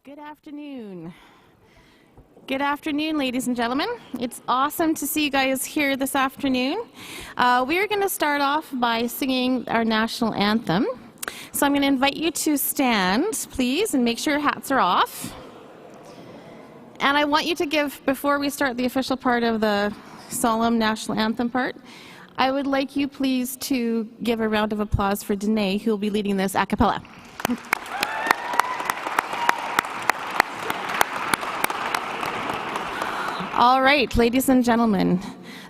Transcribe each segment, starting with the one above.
Good afternoon. Good afternoon, ladies and gentlemen. It's awesome to see you guys here this afternoon. We are going to start off by singing our national anthem. So I'm going to invite you to stand, please, and make sure your hats are off. And I want you to give, before we start the official part of the solemn national anthem part, I would like you please to give a round of applause for Danae, who will be leading this a cappella. All right, ladies and gentlemen,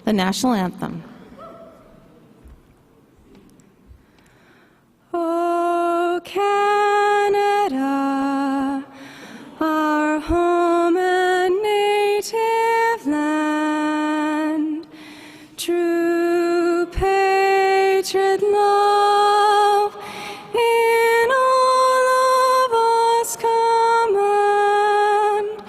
the national anthem. Oh, Canada, our home and native land, true patriot love in all of us command,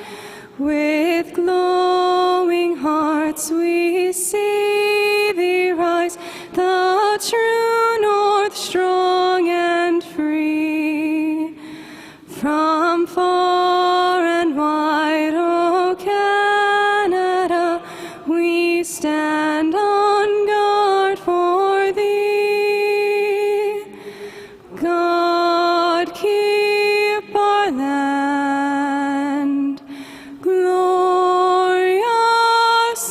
with glowing hearts we see thee rise, the true north, strong and free. From far and wide, O Canada, we stand on guard for thee. God keep our land glorious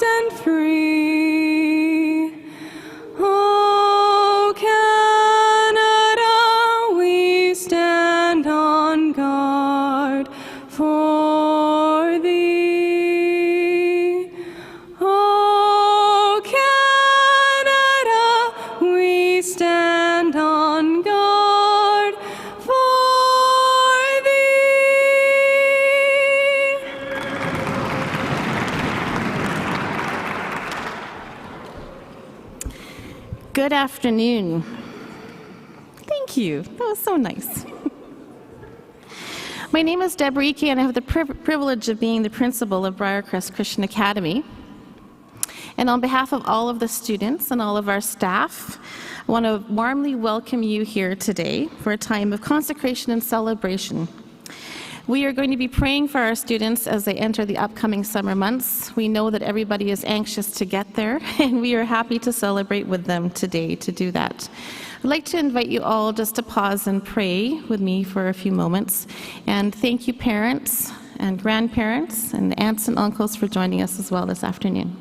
and free. O Canada, we stand on guard for thee. O Canada, we stand on guard for thee. Good afternoon. Thank you. That was so nice. My name is Deborah Ike, and I have the privilege of being the principal of Briarcrest Christian Academy. And on behalf of all of the students and all of our staff, I want to warmly welcome you here today for a time of consecration and celebration. We are going to be praying for our students as they enter the upcoming summer months. We know that everybody is anxious to get there, and we are happy to celebrate with them today to do that. I'd like to invite you all just to pause and pray with me for a few moments. And thank you, parents and grandparents and aunts and uncles, for joining us as well this afternoon.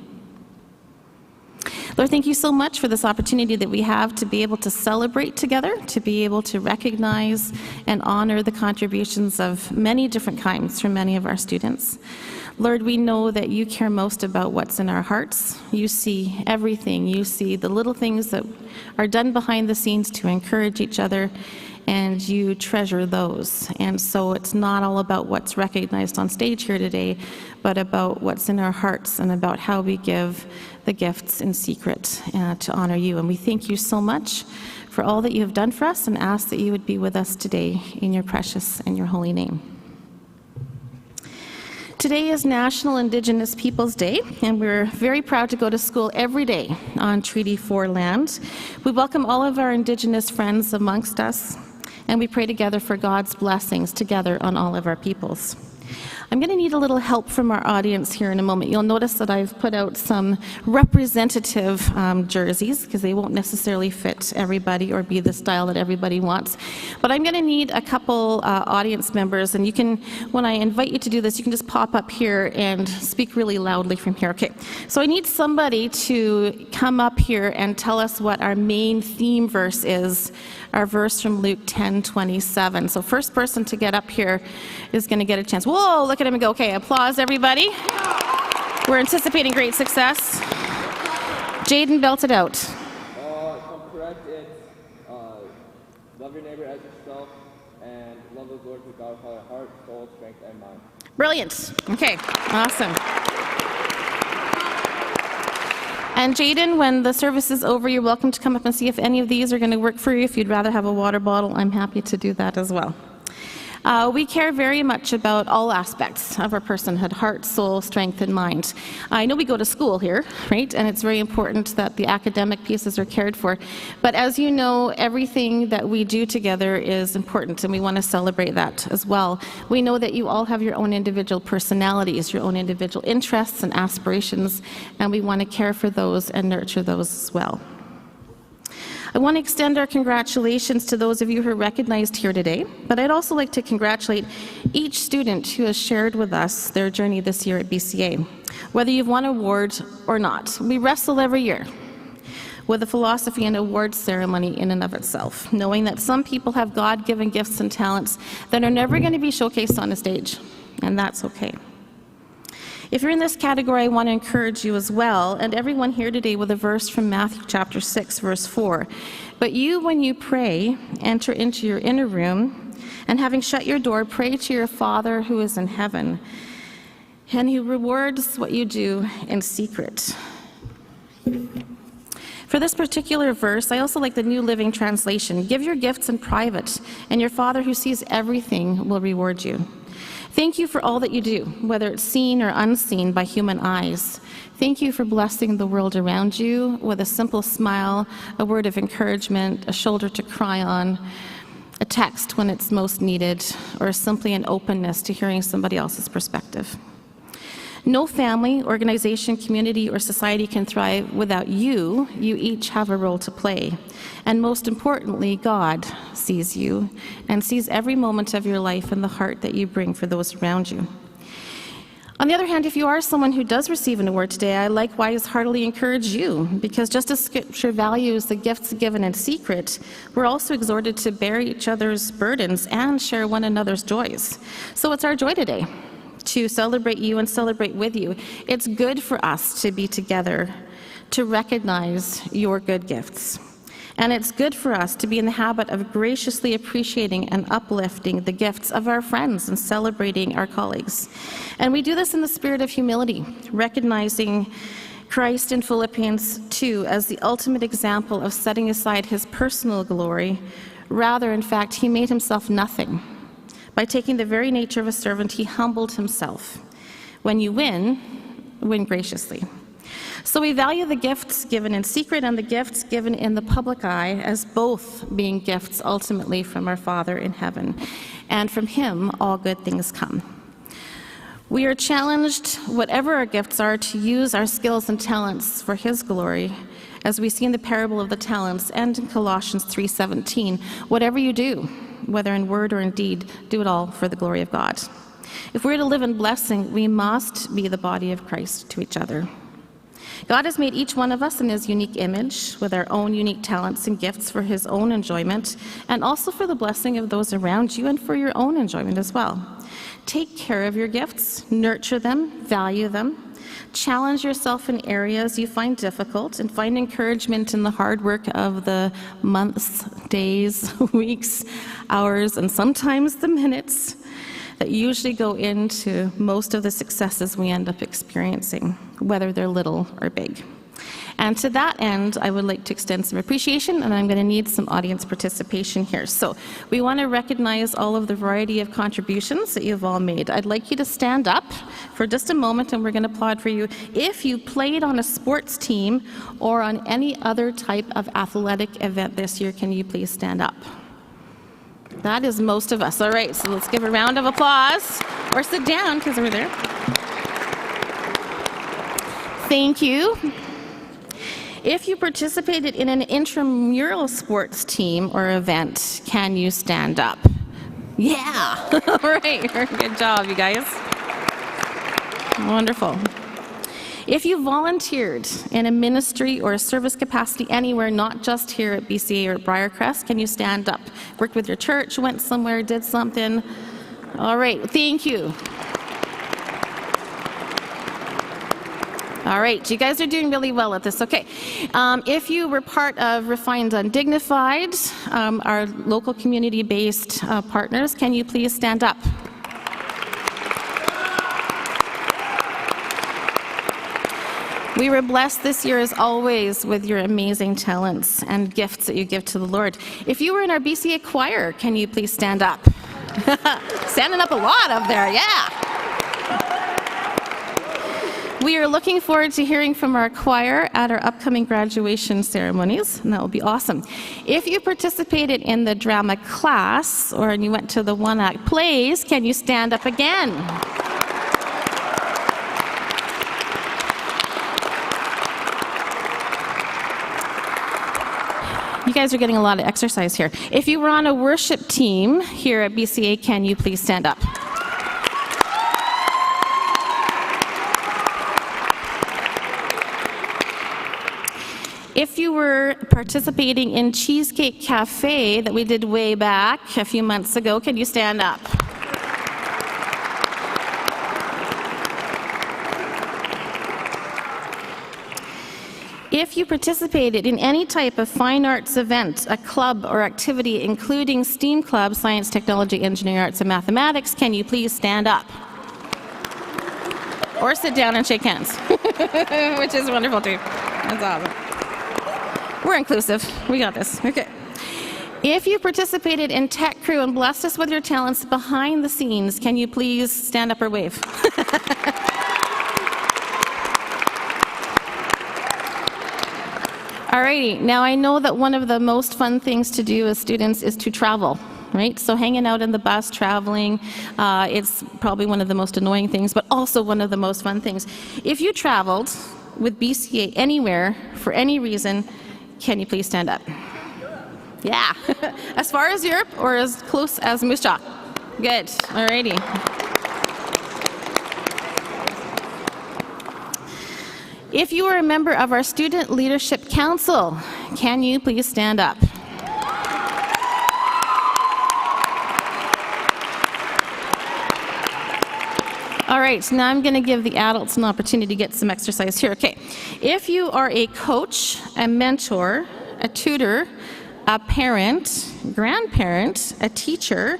Lord, thank you so much for this opportunity that we have to be able to celebrate together, to be able to recognize and honor the contributions of many different kinds from many of our students. Lord, we know that you care most about what's in our hearts. You see everything. You see the little things that are done behind the scenes to encourage each other, and you treasure those. And so it's not all about what's recognized on stage here today, but about what's in our hearts and about how we give the gifts in secret to honor you. And we thank you so much for all that you have done for us, and ask that you would be with us today in your precious and your holy name. Today is National Indigenous Peoples Day, and we're very proud to go to school every day on Treaty 4 land. We welcome all of our Indigenous friends amongst us, and we pray together for God's blessings together on all of our peoples. I'm going to need a little help from our audience here in a moment. You'll notice that I've put out some representative jerseys, because they won't necessarily fit everybody or be the style that everybody wants. But I'm going to need a couple audience members, and you can, when I invite you to do this, you can just pop up here and speak really loudly from here. Okay, so I need somebody to come up here and tell us what our main theme verse is, our verse from Luke 10:27. So first person to get up here is going to get a chance. Whoa, look at him and go. Okay, applause, everybody. We're anticipating great success. Jaden, belt it out. If I'm correct, it's love your neighbor as yourself and love the Lord with God with all your heart, soul, strength, and mind. Brilliant. Okay, awesome. And Jaden, when the service is over, you're welcome to come up and see if any of these are going to work for you. If you'd rather have a water bottle, I'm happy to do that as well. We care very much about all aspects of our personhood: heart, soul, strength, and mind. I know we go to school here, right? And it's very important that the academic pieces are cared for. But as you know, everything that we do together is important, and we want to celebrate that as well. We know that you all have your own individual personalities, your own individual interests and aspirations, and we want to care for those and nurture those as well. I want to extend our congratulations to those of you who are recognized here today, but I'd also like to congratulate each student who has shared with us their journey this year at BCA. Whether you've won an award or not, we wrestle every year with the philosophy and awards ceremony in and of itself, knowing that some people have God-given gifts and talents that are never going to be showcased on a stage, and that's okay. If you're in this category, I want to encourage you as well, and everyone here today, with a verse from Matthew chapter 6, verse 4. But you, when you pray, enter into your inner room, and having shut your door, pray to your Father who is in heaven, and he rewards what you do in secret. For this particular verse, I also like the New Living Translation. Give your gifts in private, and your Father who sees everything will reward you. Thank you for all that you do, whether it's seen or unseen by human eyes. Thank you for blessing the world around you with a simple smile, a word of encouragement, a shoulder to cry on, a text when it's most needed, or simply an openness to hearing somebody else's perspective. No family, organization, community, or society can thrive without you. You each have a role to play. And most importantly, God sees you and sees every moment of your life and the heart that you bring for those around you. On the other hand, if you are someone who does receive an award today, I likewise heartily encourage you, because just as Scripture values the gifts given in secret, we're also exhorted to bear each other's burdens and share one another's joys. So it's our joy today to celebrate you and celebrate with you. It's good for us to be together, to recognize your good gifts. And it's good for us to be in the habit of graciously appreciating and uplifting the gifts of our friends and celebrating our colleagues. And we do this in the spirit of humility, recognizing Christ in Philippians 2 as the ultimate example of setting aside his personal glory. Rather, in fact, he made himself nothing. By taking the very nature of a servant, he humbled himself. When you win graciously. So we value the gifts given in secret and the gifts given in the public eye as both being gifts ultimately from our Father in heaven. And from him, all good things come. We are challenged, whatever our gifts are, to use our skills and talents for his glory, as we see in the parable of the talents and in Colossians 3:17. Whatever you do, whether in word or in deed, do it all for the glory of God. If we're to live in blessing, we must be the body of Christ to each other. God has made each one of us in his unique image, with our own unique talents and gifts for his own enjoyment, and also for the blessing of those around you and for your own enjoyment as well. Take care of your gifts, nurture them, value them. Challenge yourself in areas you find difficult, and find encouragement in the hard work of the months, days, weeks, hours, and sometimes the minutes that usually go into most of the successes we end up experiencing, whether they're little or big. And to that end, I would like to extend some appreciation, and I'm going to need some audience participation here. So we want to recognize all of the variety of contributions that you've all made. I'd like you to stand up for just a moment, and we're going to applaud for you. If you played on a sports team or on any other type of athletic event this year, can you please stand up? That is most of us. All right, so let's give a round of applause, or sit down because we're there. Thank you. If you participated in an intramural sports team or event, can you stand up? Yeah. All right, good job, you guys. Wonderful. If you volunteered in a ministry or a service capacity anywhere, not just here at BCA or at Briarcrest, can you stand up? Worked with your church, went somewhere, did something? All right, thank you. All right, you guys are doing really well at this. Okay, if you were part of Refined Undignified, our local community-based partners, can you please stand up? We were blessed this year, as always, with your amazing talents and gifts that you give to the Lord. If you were in our BCA choir, can you please stand up? Standing up a lot up there, yeah. We are looking forward to hearing from our choir at our upcoming graduation ceremonies, and that will be awesome. If you participated in the drama class or you went to the one-act plays, can you stand up again? You guys are getting a lot of exercise here. If you were on a worship team here at BCA, can you please stand up? If you were participating in Cheesecake Cafe that we did way back a few months ago, can you stand up? If you participated in any type of fine arts event, a club or activity, including STEAM club, science, technology, engineering, arts, and mathematics, can you please stand up? Or sit down and shake hands, which is wonderful too. That's awesome. We're inclusive. We got this. Okay. If you participated in Tech Crew and blessed us with your talents behind the scenes, can you please stand up or wave? Alrighty, now I know that one of the most fun things to do as students is to travel, right? So hanging out in the bus, traveling, it's probably one of the most annoying things, but also one of the most fun things. If you traveled with BCA anywhere for any reason, can you please stand up? Yeah, as far as Europe or as close as Moose Jaw? Good, alrighty. If you are a member of our Student Leadership Council, can you please stand up? All right, now I'm going to give the adults an opportunity to get some exercise here. Okay, if you are a coach, a mentor, a tutor, a parent, grandparent, a teacher,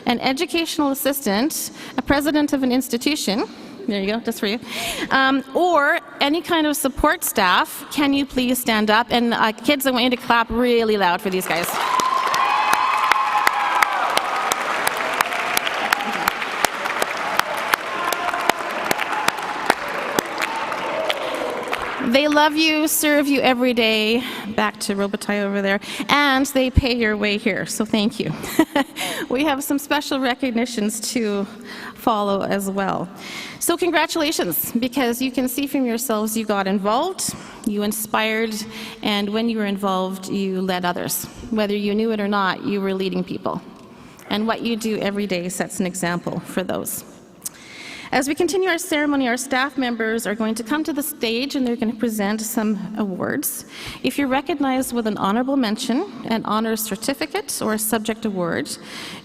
an educational assistant, a president of an institution, there you go, just for you. Or any kind of support staff, can you please stand up? And kids, I want you to clap really loud for these guys. They love you, serve you every day, back to Robitaille over there, and they pay your way here, so thank you. We have some special recognitions to follow as well. So congratulations, because you can see from yourselves you got involved, you inspired, and when you were involved, you led others. Whether you knew it or not, you were leading people. And what you do every day sets an example for those. As we continue our ceremony, our staff members are going to come to the stage and they're going to present some awards. If you're recognized with an honorable mention, an honors certificate, or a subject award,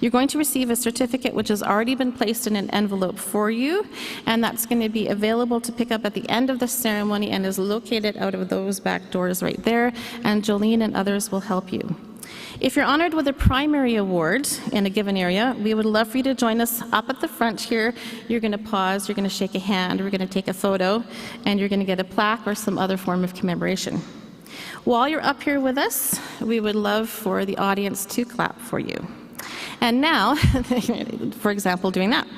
you're going to receive a certificate which has already been placed in an envelope for you, and that's going to be available to pick up at the end of the ceremony and is located out of those back doors right there, and Jolene and others will help you. If you're honored with a primary award in a given area, we would love for you to join us up at the front here. You're going to pause, you're going to shake a hand, we're going to take a photo, and you're going to get a plaque or some other form of commemoration. While you're up here with us, we would love for the audience to clap for you. And now, for example, doing that.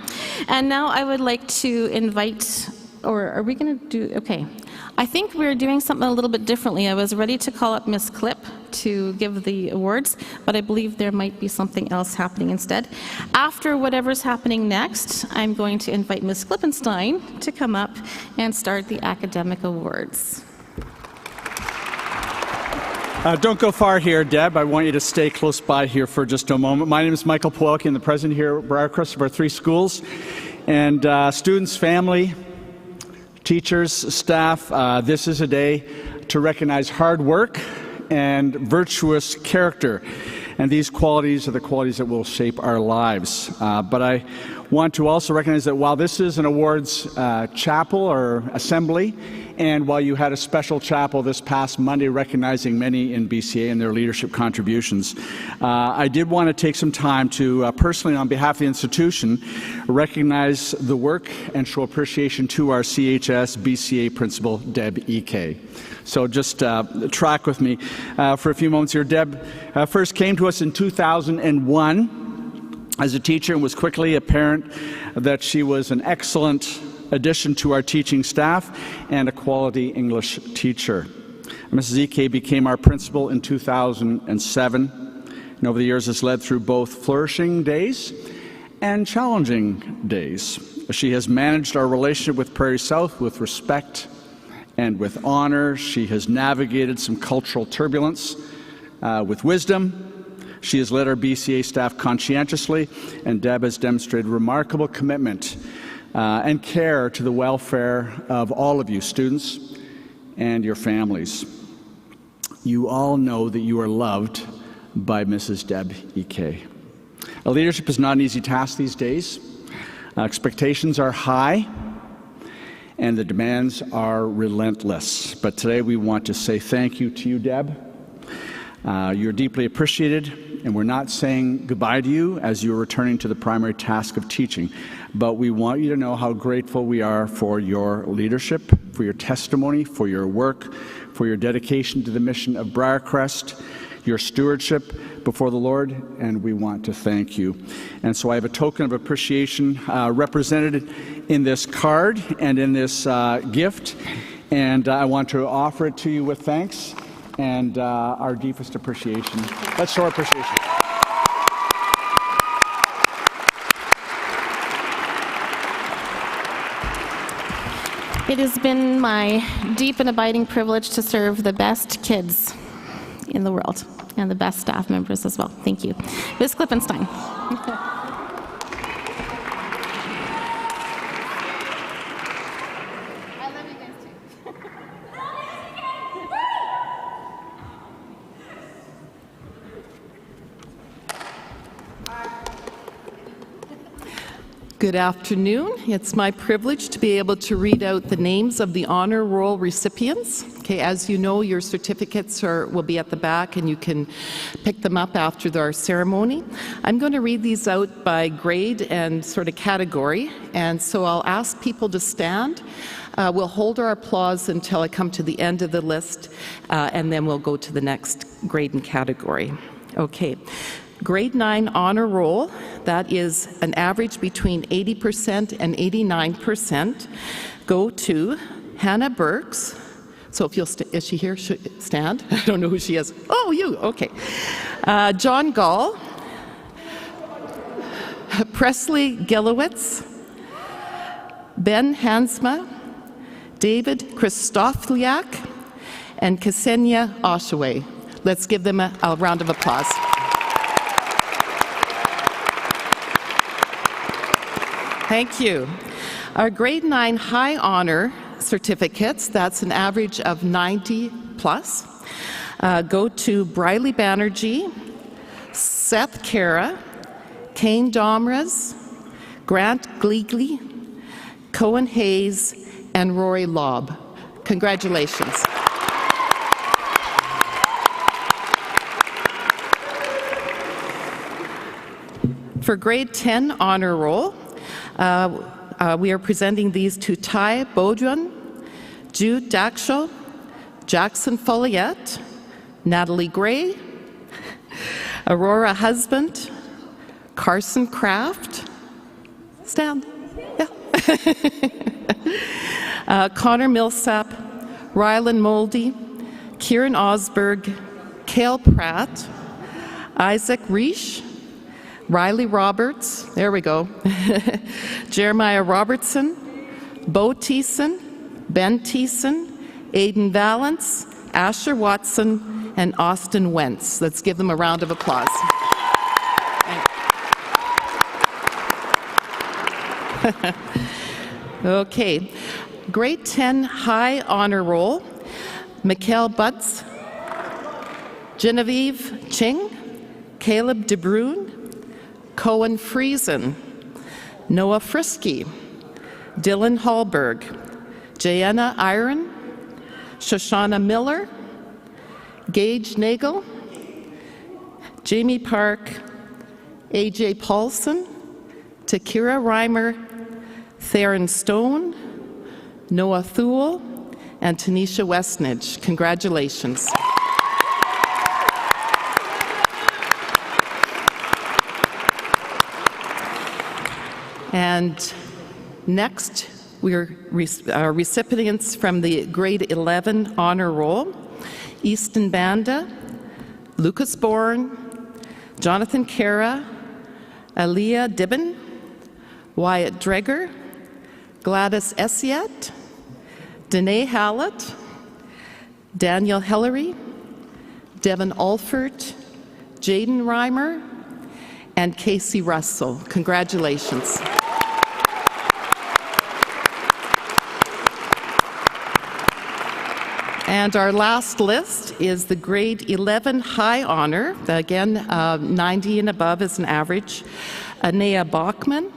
And now I would like to invite, or are we going to do, okay. I think we're doing something a little bit differently. I was ready to call up Miss Clip to give the awards, but I believe there might be something else happening instead. After whatever's happening next, I'm going to invite Miss Klippenstein to come up and start the academic awards. Don't go far here, Deb. I want you to stay close by here for just a moment. My name is Michael Puelke. I'm the president here at Briarcrest of our 3 schools. And students, family, teachers, staff, this is a day to recognize hard work and virtuous character. And these qualities are the qualities that will shape our lives. But I want to also recognize that while this is an awards chapel or assembly, and while you had a special chapel this past Monday recognizing many in BCA and their leadership contributions, I did want to take some time to personally, on behalf of the institution, recognize the work and show appreciation to our CHS BCA principal, Deb E.K. So just track with me for a few moments here. Deb first came to us in 2001. as a teacher, and was quickly apparent that she was an excellent addition to our teaching staff and a quality English teacher. Mrs. Ike became our principal in 2007, and over the years has led through both flourishing days and challenging days. She has managed our relationship with Prairie South with respect and with honor. She has navigated some cultural turbulence with wisdom. She has led our BCA staff conscientiously, and Deb has demonstrated remarkable commitment and care to the welfare of all of you students and your families. You all know that you are loved by Mrs. Deb Ike. Leadership is not an easy task these days. Expectations are high and the demands are relentless. But today we want to say thank you to you, Deb. You're deeply appreciated, and we're not saying goodbye to you as you're returning to the primary task of teaching. But we want you to know how grateful we are for your leadership, for your testimony, for your work, for your dedication to the mission of Briarcrest, your stewardship before the Lord, and we want to thank you. And so I have a token of appreciation represented in this card and in this gift, and I want to offer it to you with thanks and our deepest appreciation. Let's show our appreciation. It has been my deep and abiding privilege to serve the best kids in the world and the best staff members as well. Thank you. Ms. Klippenstein. I love you guys too. Good afternoon. It's my privilege to be able to read out the names of the honor roll recipients. Okay, as you know, your certificates will be at the back and you can pick them up after our ceremony. I'm going to read these out by grade and sort of category, and so I'll ask people to stand. We'll hold our applause until I come to the end of the list, and then we'll go to the next grade and category. Okay. Grade 9 honor roll, that is an average between 80% and 89%, go to Hannah Burks. So if you'll, is she here? Should stand? I don't know who she is. Oh, you, okay. John Gall, Presley Gilowitz, Ben Hansma, David Christofliak, and Ksenia Oshaway. Let's give them a round of applause. Thank you. Our grade 9 high honor certificates, that's an average of 90 plus, go to Briley Banerjee, Seth Kara, Kane Domras, Grant Gleagley, Cohen Hayes, and Rory Lobb. Congratulations. For grade 10 honor roll, we are presenting these to Ty Bodran, Jude Daxel, Jackson Folliette, Natalie Gray, Aurora Husband, Carson Kraft, stand, yeah. Connor Millsap, Rylan Moldy, Kieran Osberg, Cale Pratt, Isaac Reish, Riley Roberts, there we go, Jeremiah Robertson, Bo Thiessen, Ben Thiessen, Aidan Valance, Asher Watson, and Austin Wentz. Let's give them a round of applause. Okay, grade 10 high honor roll, Mikhail Butts, Genevieve Ching, Caleb DeBrune, Cohen Friesen, Noah Frisky, Dylan Hallberg, Jayenna Iron, Shoshana Miller, Gage Nagel, Jamie Park, AJ Paulson, Takira Reimer, Theron Stone, Noah Thule, and Tanisha Westnidge. Congratulations. And next, our recipients from the grade 11 honor roll: Easton Banda, Lucas Bourne, Jonathan Cara, Aliyah Dibben, Wyatt Dreger, Gladys Essiet, Danae Hallett, Daniel Hillary, Devin Alford, Jaden Reimer, and Casey Russell. Congratulations. And our last list is the grade 11 high honor. Again, 90 and above is an average. Anea Bachman,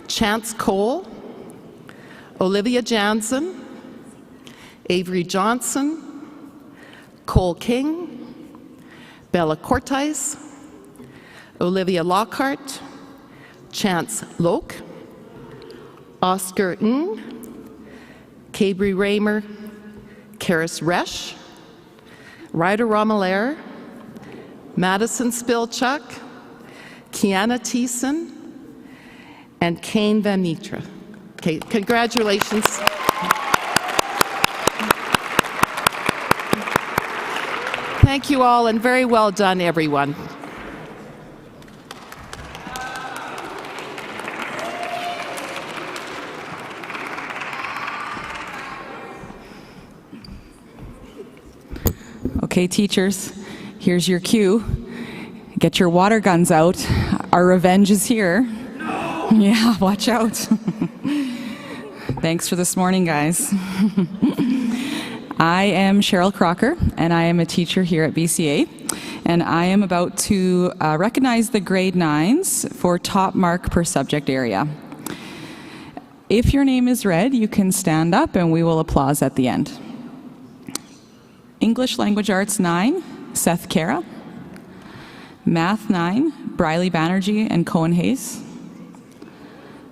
Chance Cole, Olivia Jansen, Avery Johnson, Cole King, Bella Cortais, Olivia Lockhart, Chance Loke, Oscar Ng, Cabri Raymer, Karis Resch, Ryder Romalaire, Madison Spilchuk, Kiana Thiessen, and Kane Van Mitra. Okay, congratulations. Thank you all, and very well done, everyone. Okay, teachers, here's your cue. Get your water guns out. Our revenge is here. No. Yeah, watch out. Thanks for this morning, guys. I am Cheryl Crocker, and I am a teacher here at BCA, and I am about to recognize the grade 9s for top mark per subject area. If your name is read, you can stand up and we will applause at the end. English Language Arts 9, Seth Cara. Math 9, Briley Banerjee and Cohen Hayes.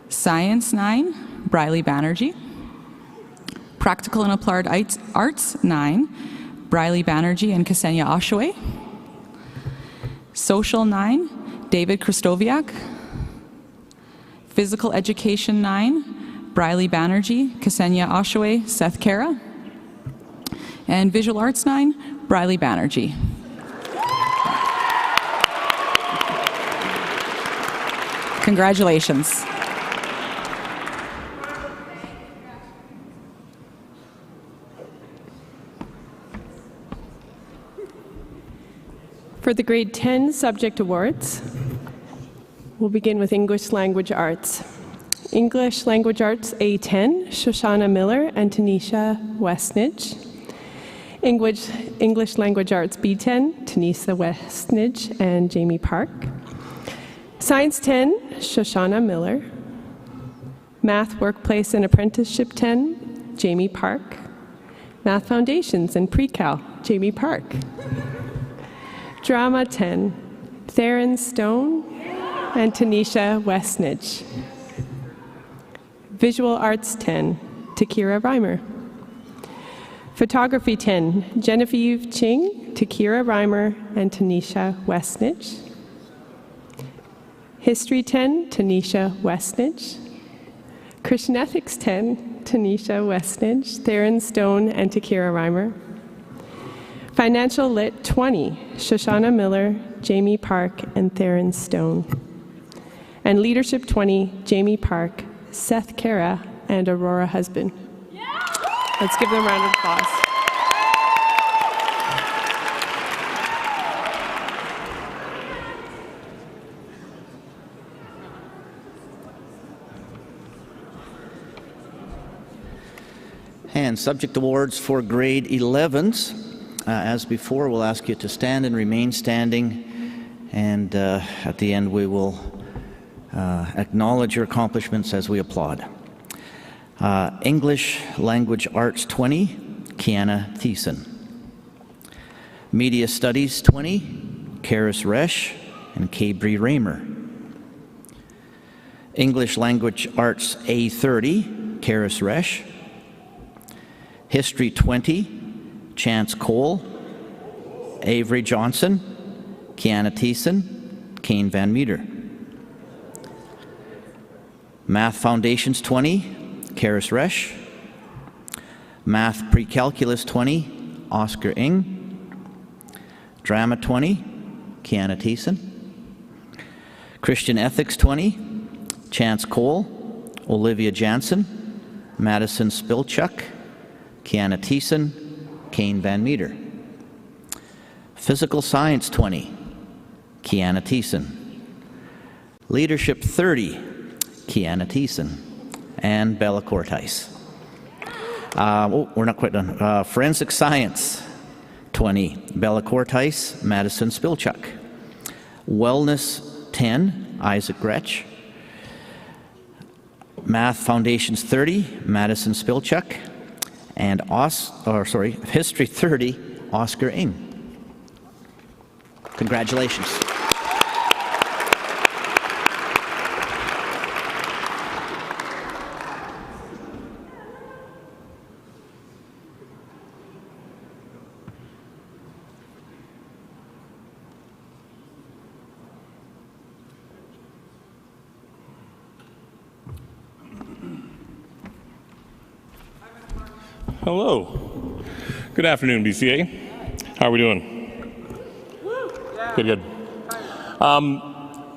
Science 9, Briley Banerjee. Practical and Applied Arts 9, Briley Banerjee and Ksenia Oshawa. Social 9, David Kristoviak. Physical Education 9, Briley Banerjee, Ksenia Oshawa, Seth Cara. And Visual Arts 9, Briley Banerjee. Congratulations. For the grade 10 subject awards, we'll begin with English Language Arts. English Language Arts A10, Shoshana Miller and Tanisha Westnidge. English Language Arts B10, Tanisha Westnidge and Jamie Park. Science 10, Shoshana Miller. Math Workplace and Apprenticeship 10, Jamie Park. Math Foundations and Pre-Cal, Jamie Park. Drama 10, Theron Stone and Tanisha Westnidge. Visual Arts 10, Takira Reimer. Photography 10, Genevieve Ching, Takira Reimer, and Tanisha Westnidge. History 10, Tanisha Westnidge. Christian Ethics 10, Tanisha Westnidge, Theron Stone, and Takira Reimer. Financial Lit 20, Shoshana Miller, Jamie Park, and Theron Stone. And Leadership 20, Jamie Park, Seth Cara, and Aurora Husband. Let's give them a round of applause. And subject awards for grade 11s. As before, we'll ask you to stand and remain standing, and at the end we will acknowledge your accomplishments as we applaud. English Language Arts 20, Kiana Thiessen. Media Studies 20, Karis Resch and Cabri Raymer. English Language Arts A30, Karis Resch. History 20, Chance Cole, Avery Johnson, Kiana Thiessen, Kane Van Meter. Math Foundations 20, Karis Resch. Math Pre-Calculus 20, Oscar Ng. Drama 20, Kiana Thiessen. Christian Ethics 20, Chance Cole, Olivia Jansen, Madison Spilchuk, Kiana Thiessen, Kane Van Meter. Physical Science 20, Kiana Thiessen. Leadership 30, Kiana Thiessen. And Bella Cortice. We're not quite done. Forensic Science 20, Bella Cortice, Madison Spilchuk. Wellness 10, Isaac Gretsch. Math Foundations 30, Madison Spilchuk. And History 30, Oscar Ng. Congratulations. Hello. Good afternoon, BCA. How are we doing? Good.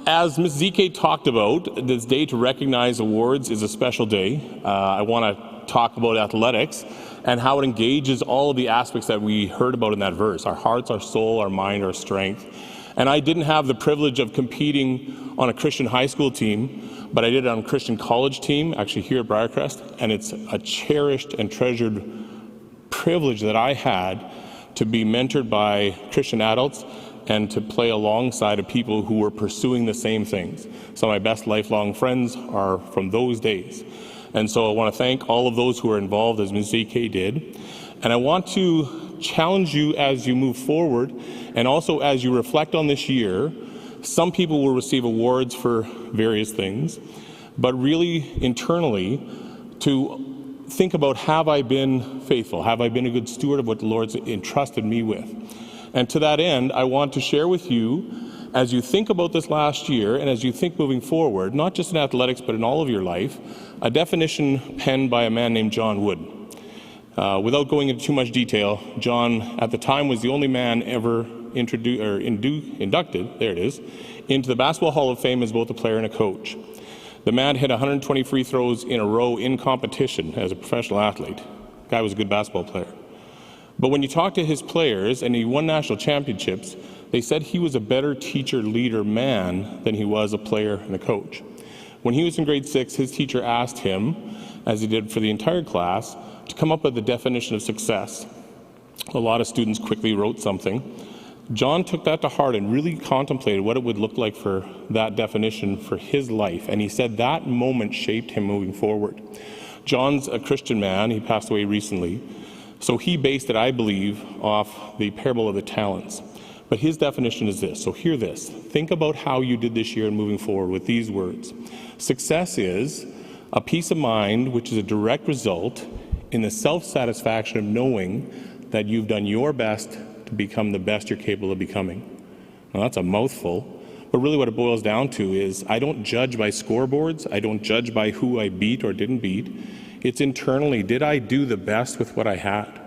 As Ms. ZK talked about, this day to recognize awards is a special day. I want to talk about athletics and how it engages all of the aspects that we heard about in that verse: our hearts, our soul, our mind, our strength. And I didn't have the privilege of competing on a Christian high school team, but I did it on a Christian college team, actually here at Briarcrest, and it's a cherished and treasured privilege that I had to be mentored by Christian adults and to play alongside of people who were pursuing the same things. Some of my best lifelong friends are from those days. And so I want to thank all of those who are involved, as Ms. ZK did. And I want to challenge you as you move forward, and also as you reflect on this year. Some people will receive awards for various things, but really internally to think about, have I been faithful? Have I been a good steward of what the Lord's entrusted me with? And to that end, I want to share with you, as you think about this last year and as you think moving forward, not just in athletics but in all of your life, a definition penned by a man named John Wood. Without going into too much detail, John at the time was the only man ever inducted, there it is, into the Basketball Hall of Fame as both a player and a coach. The man hit 120 free throws in a row in competition as a professional athlete. The guy was a good basketball player. But when you talk to his players, and he won national championships, they said he was a better teacher, leader, man than he was a player and a coach. When he was in grade 6, his teacher asked him, as he did for the entire class, to come up with the definition of success. A lot of students quickly wrote something. John took that to heart and really contemplated what it would look like for that definition for his life, and he said that moment shaped him moving forward. John's a Christian man. He passed away recently. So he based it, I believe, off the parable of the talents. But his definition is this. So hear this. Think about how you did this year and moving forward with these words. Success is a peace of mind which is a direct result in the self-satisfaction of knowing that you've done your best to become the best you're capable of becoming. Now that's a mouthful, but really what it boils down to is I don't judge by scoreboards. I don't judge by who I beat or didn't beat. It's internally, did I do the best with what I had?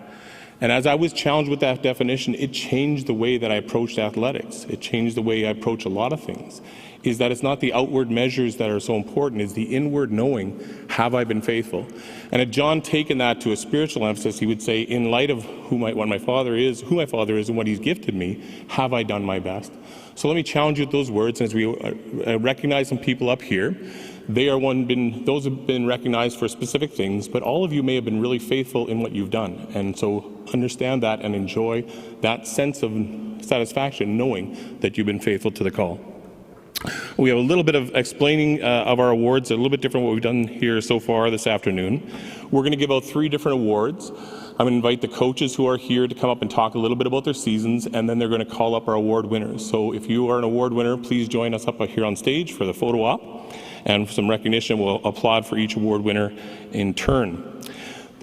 And as I was challenged with that definition, it changed the way that I approached athletics. It changed the way I approach a lot of things. Is that it's not the outward measures that are so important, it's the inward knowing, have I been faithful? And had John taken that to a spiritual emphasis, he would say, in light of who my father is and what he's gifted me, have I done my best? So let me challenge you with those words. As we recognize some people up here, those have been recognized for specific things, but all of you may have been really faithful in what you've done. And so understand that and enjoy that sense of satisfaction knowing that you've been faithful to the call. We have a little bit of explaining of our awards, a little bit different what we've done here so far this afternoon. We're going to give out 3 different awards. I'm going to invite the coaches who are here to come up and talk a little bit about their seasons, and then they're going to call up our award winners. So if you are an award winner, please join us up here on stage for the photo op, and for some recognition, we'll applaud for each award winner in turn.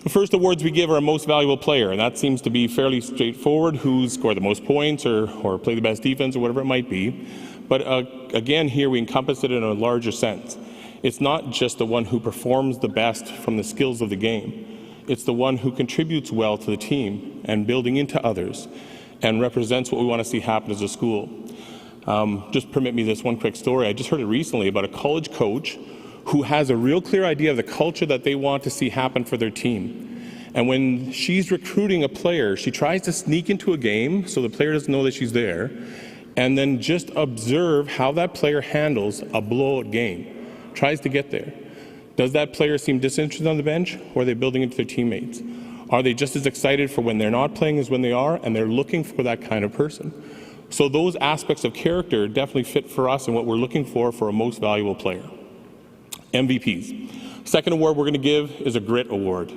The first awards we give are a most valuable player, and that seems to be fairly straightforward, who's scored the most points or played the best defense or whatever it might be. But again, here we encompass it in a larger sense. It's not just the one who performs the best from the skills of the game. It's the one who contributes well to the team and building into others and represents what we want to see happen as a school. Just permit me this one quick story. I just heard it recently about a college coach who has a real clear idea of the culture that they want to see happen for their team. And when she's recruiting a player, she tries to sneak into a game so the player doesn't know that she's there, and then just observe how that player handles a blowout game. Tries to get there. Does that player seem disinterested on the bench, or are they building into their teammates? Are they just as excited for when they're not playing as when they are, and they're looking for that kind of person? So those aspects of character definitely fit for us and what we're looking for a most valuable player. MVPs. Second award we're going to give is a grit award.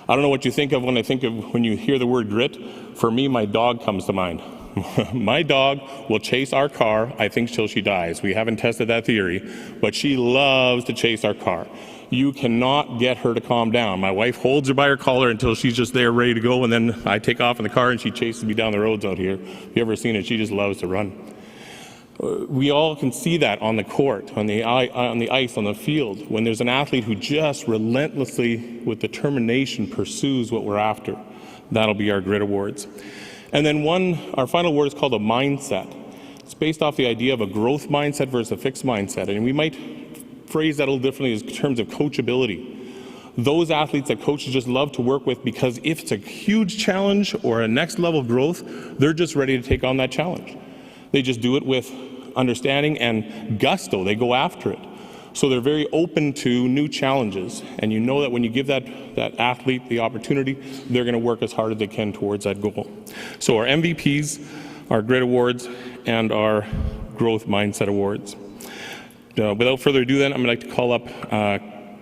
I don't know what you think of when you hear the word grit. For me, my dog comes to mind. My dog will chase our car, I think, till she dies. We haven't tested that theory, but she loves to chase our car. You cannot get her to calm down. My wife holds her by her collar until she's just there ready to go, and then I take off in the car and she chases me down the roads out here. If you've ever seen it, she just loves to run. We all can see that on the court, on the ice, on the field, when there's an athlete who just relentlessly, with determination, pursues what we're after. That'll be our grit awards. And then our final award is called a mindset. It's based off the idea of a growth mindset versus a fixed mindset. And we might phrase that a little differently in terms of coachability. Those athletes that coaches just love to work with, because if it's a huge challenge or a next level growth, they're just ready to take on that challenge. They just do it with understanding and gusto. They go after it. So they're very open to new challenges. And you know that when you give that athlete the opportunity, they're going to work as hard as they can towards that goal. So our MVPs, our grit awards, and our growth mindset awards. Without further ado then, I'm going to like to call up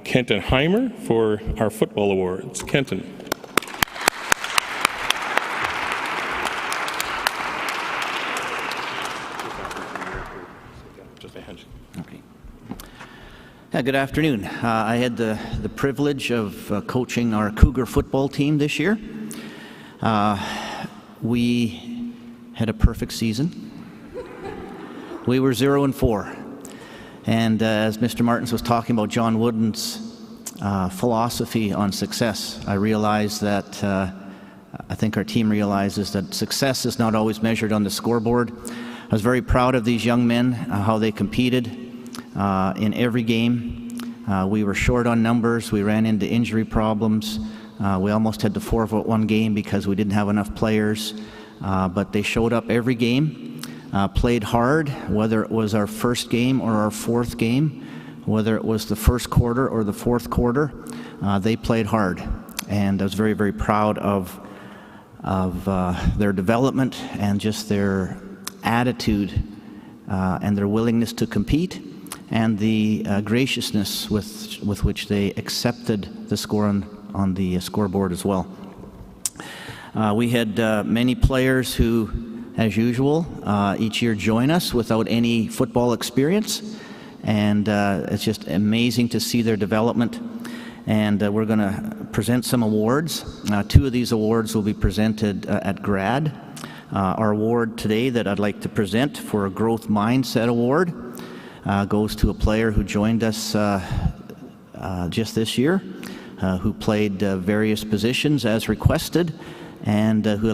Kenton Heimer for our football awards. Kenton. Okay. Yeah, good afternoon. I had the privilege of coaching our Cougar football team this year. We had a perfect season. We were 0-4. And as Mr. Martins was talking about John Wooden's philosophy on success, I realized that, I think our team realizes that success is not always measured on the scoreboard. I was very proud of these young men, how they competed in every game. We were short on numbers. We ran into injury problems. We almost had to forfeit one game because we didn't have enough players. But they showed up every game. Played hard, whether it was our first game or our fourth game, whether it was the first quarter or the fourth quarter, they played hard. And I was very, very proud of their development and just their attitude and their willingness to compete, and the graciousness with which they accepted the score on the scoreboard as well. We had many players who, as usual, each year join us without any football experience, and it's just amazing to see their development. And we're going to present some awards. Two of these awards will be presented at Grad. Our award today that I'd like to present for a Growth Mindset Award goes to a player who joined us just this year, who played various positions as requested, and who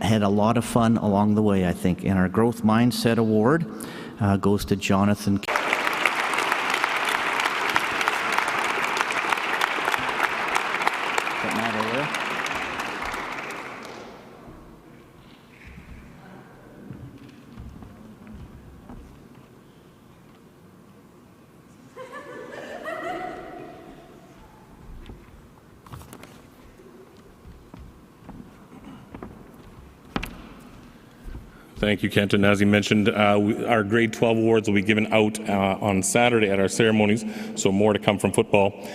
had a lot of fun along the way, I think. And our Growth Mindset Award goes to Jonathan. Thank you, Kenton. As he mentioned, our grade 12 awards will be given out on Saturday at our ceremonies, so more to come from football.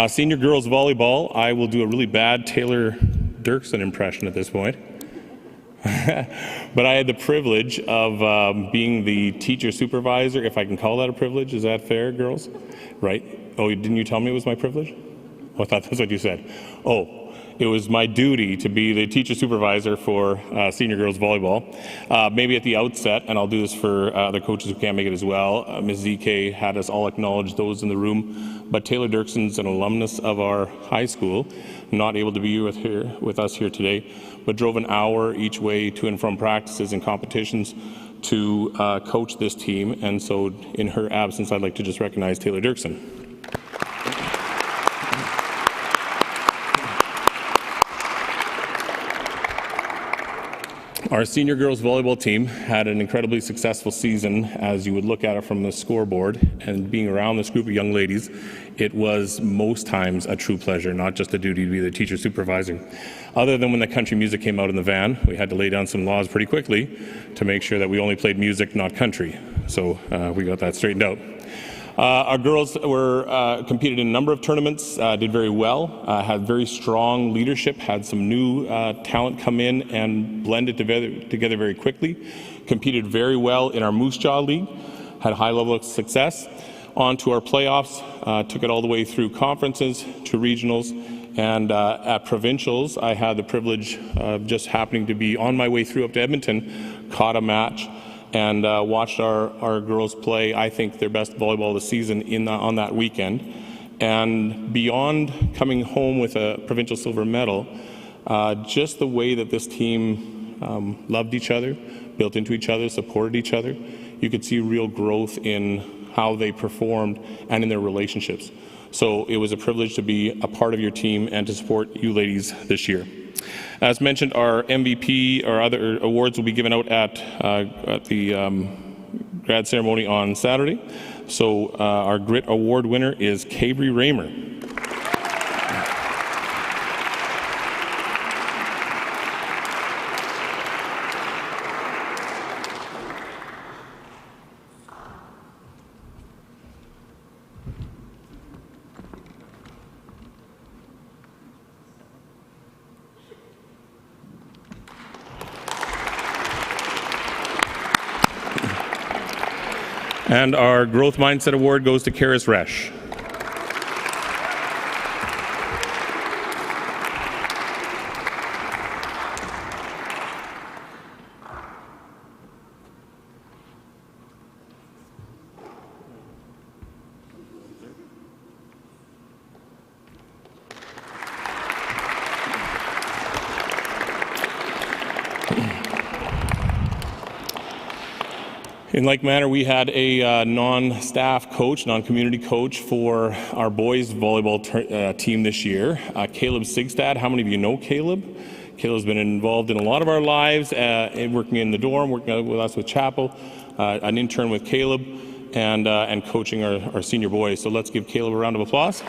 Senior girls volleyball, I will do a really bad Taylor Dirksen impression at this point. But I had the privilege of being the teacher supervisor, if I can call that a privilege. Is that fair, girls? Right? Oh, didn't you tell me it was my privilege? Oh, I thought that's what you said. Oh. it was my duty to be the teacher supervisor for senior girls volleyball. Maybe at the outset, and I'll do this for the coaches who can't make it as well, Ms. ZK had us all acknowledge those in the room, but Taylor Dirkson's an alumnus of our high school, not able to be with us here today, but drove an hour each way to and from practices and competitions to coach this team, and so in her absence, I'd like to just recognize Taylor Dirkson. Our senior girls volleyball team had an incredibly successful season as you would look at it from the scoreboard, and being around this group of young ladies, it was most times a true pleasure, not just a duty to be the teacher supervisor. Other than when the country music came out in the van, we had to lay down some laws pretty quickly to make sure that we only played music, not country. So we got that straightened out. Our girls were competed in a number of tournaments, did very well, had very strong leadership, had some new talent come in and blend it together very quickly, competed very well in our Moose Jaw League, had a high level of success. On to our playoffs, took it all the way through conferences to regionals, and at provincials, I had the privilege of just happening to be on my way through up to Edmonton, caught a match, and watched our girls play, I think, their best volleyball of the season on that weekend. And beyond coming home with a provincial silver medal, just the way that this team loved each other, built into each other, supported each other, you could see real growth in how they performed and in their relationships. So it was a privilege to be a part of your team and to support you ladies this year. As mentioned, our MVP or other awards will be given out at the grad ceremony on Saturday. So our Grit Award winner is Cabry Raymer. And our Growth Mindset Award goes to Karis Resch. In like manner, we had a non-staff coach, non-community coach for our boys volleyball team this year, Caleb Sigstad. How many of you know Caleb? Caleb's been involved in a lot of our lives, working in the dorm, working with us with Chapel, an intern with Caleb, and coaching our senior boys. So let's give Caleb a round of applause.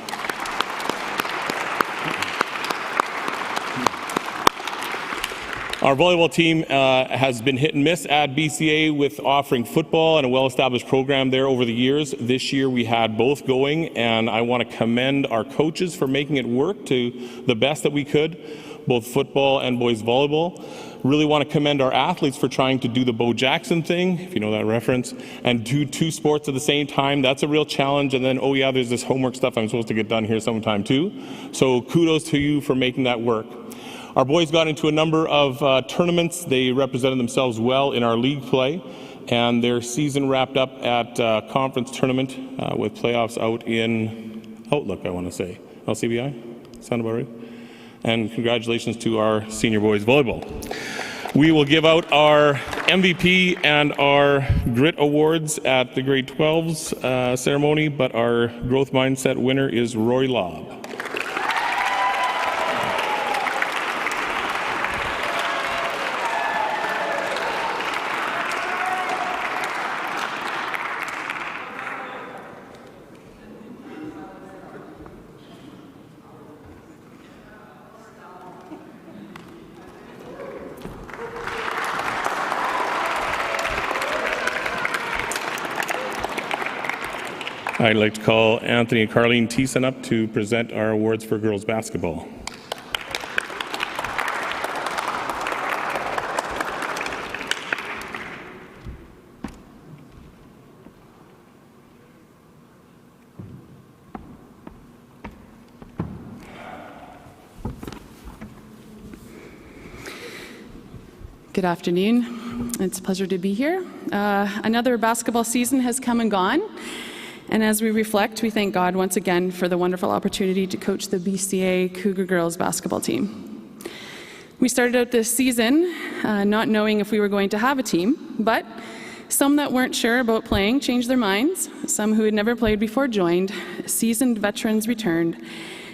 Our volleyball team has been hit and miss at BCA with offering football and a well-established program there over the years. This year we had both going, and I want to commend our coaches for making it work to the best that we could, both football and boys volleyball. Really want to commend our athletes for trying to do the Bo Jackson thing, if you know that reference, and do two sports at the same time. That's a real challenge. And then, oh yeah, there's this homework stuff I'm supposed to get done here sometime too. So kudos to you for making that work. Our boys got into a number of tournaments. They represented themselves well in our league play, and their season wrapped up at conference tournament with playoffs out in Outlook, I want to say. LCBI? Sound about right? And congratulations to our senior boys volleyball. We will give out our MVP and our Grit Awards at the grade 12s ceremony, but our Growth Mindset winner is Roy Lobb. I'd like to call Anthony and Carlene Thiessen up to present our awards for girls basketball. Good afternoon. It's a pleasure to be here. Another basketball season has come and gone, and as we reflect, we thank God once again for the wonderful opportunity to coach the BCA Cougar girls basketball team. We started out this season not knowing if we were going to have a team, but some that weren't sure about playing changed their minds. Some who had never played before joined. Seasoned veterans returned,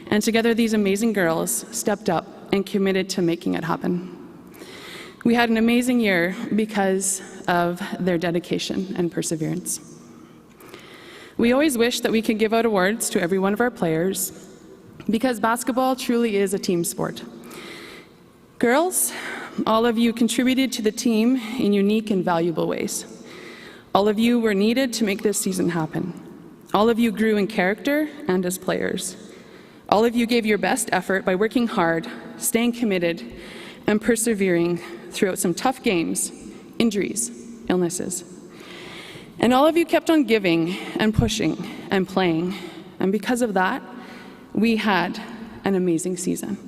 and together these amazing girls stepped up and committed to making it happen. We had an amazing year because of their dedication and perseverance. We always wish that we could give out awards to every one of our players because basketball truly is a team sport. Girls, all of you contributed to the team in unique and valuable ways. All of you were needed to make this season happen. All of you grew in character and as players. All of you gave your best effort by working hard, staying committed, and persevering throughout some tough games, injuries, illnesses. And all of you kept on giving and pushing and playing. And because of that, we had an amazing season.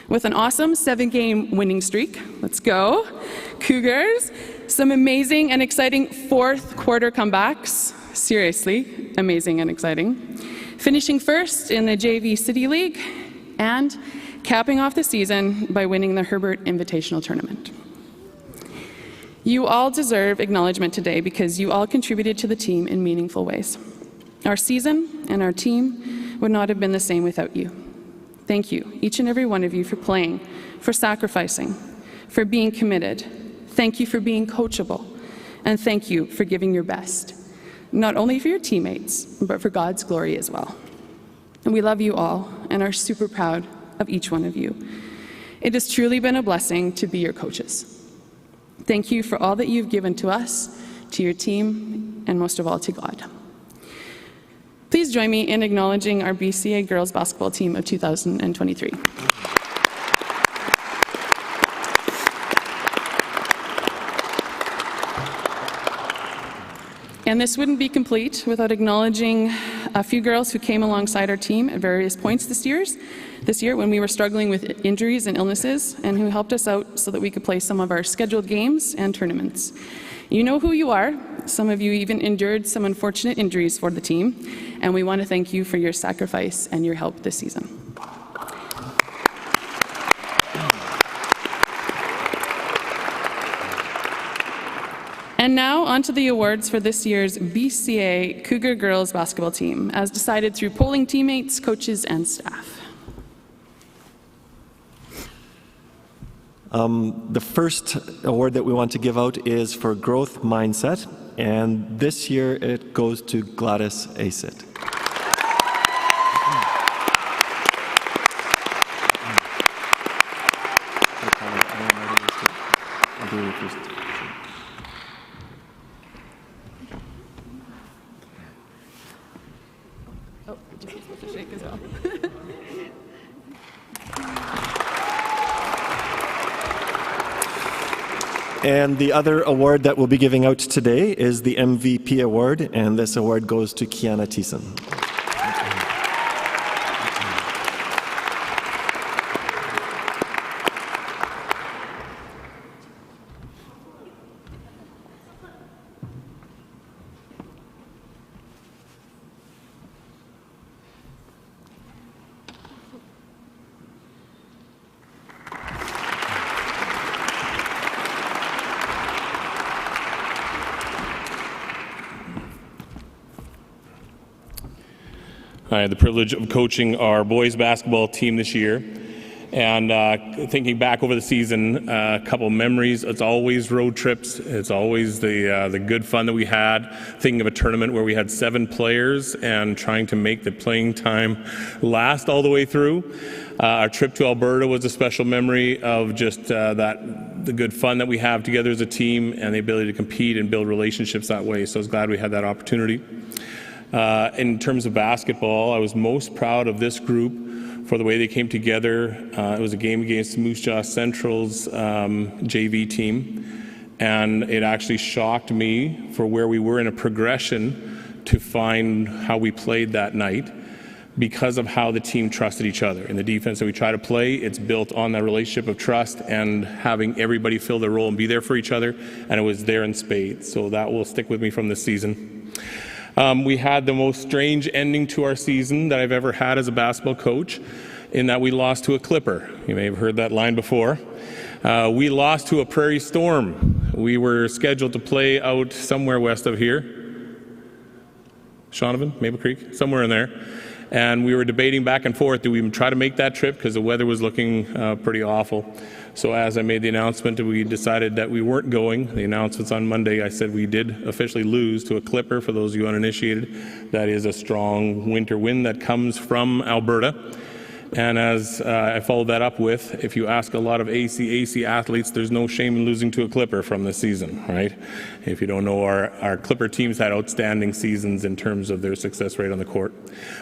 With an awesome 7-game winning streak, let's go, Cougars, some amazing and exciting fourth quarter comebacks, seriously amazing and exciting, finishing first in the JV City League, and capping off the season by winning the Herbert Invitational Tournament. You all deserve acknowledgement today because you all contributed to the team in meaningful ways. Our season and our team would not have been the same without you. Thank you, each and every one of you, for playing, for sacrificing, for being committed. Thank you for being coachable, and thank you for giving your best, not only for your teammates, but for God's glory as well. And we love you all and are super proud of each one of you. It has truly been a blessing to be your coaches. Thank you for all that you've given to us, to your team, and most of all to God. Please join me in acknowledging our BCA girls basketball team of 2023. And this wouldn't be complete without acknowledging a few girls who came alongside our team at various points this year when we were struggling with injuries and illnesses, and who helped us out so that we could play some of our scheduled games and tournaments. You know who you are. Some of you even endured some unfortunate injuries for the team, and we want to thank you for your sacrifice and your help this season. And now, on to the awards for this year's BCA Cougar girls basketball team, as decided through polling teammates, coaches, and staff. The first award that we want to give out is for growth mindset, and this year it goes to Gladys Asit. And the other award that we'll be giving out today is the MVP award, and this award goes to Kiana Thiessen. I had the privilege of coaching our boys basketball team this year, and thinking back over the season, a couple memories. It's always road trips. It's always the good fun that we had. Thinking of a tournament where we had 7 players and trying to make the playing time last all the way through. Our trip to Alberta was a special memory of just the good fun that we have together as a team and the ability to compete and build relationships that way. So I was glad we had that opportunity. In terms of basketball, I was most proud of this group for the way they came together. It was a game against Moose Jaw Central's JV team, and it actually shocked me for where we were in a progression to find how we played that night. because of how the team trusted each other. In the defense that we try to play, it's built on that relationship of trust and having everybody fill their role and be there for each other, and it was there in spades. So that will stick with me from this season. We had the most strange ending to our season that I've ever had as a basketball coach, in that we lost to a Clipper. You may have heard that line before. We lost to a Prairie Storm. We were scheduled to play out somewhere west of here. Shaunavon, Maple Creek, somewhere in there. And we were debating back and forth, do we even try to make that trip, because the weather was looking pretty awful. So as I made the announcement, we decided that we weren't going. The announcement's on Monday. I said we did officially lose to a Clipper. For those of you uninitiated, that is a strong winter wind that comes from Alberta. And as I followed that up with, if you ask a lot of AC athletes, there's no shame in losing to a Clipper from this season, right? If you don't know, our Clipper teams had outstanding seasons in terms of their success rate on the court.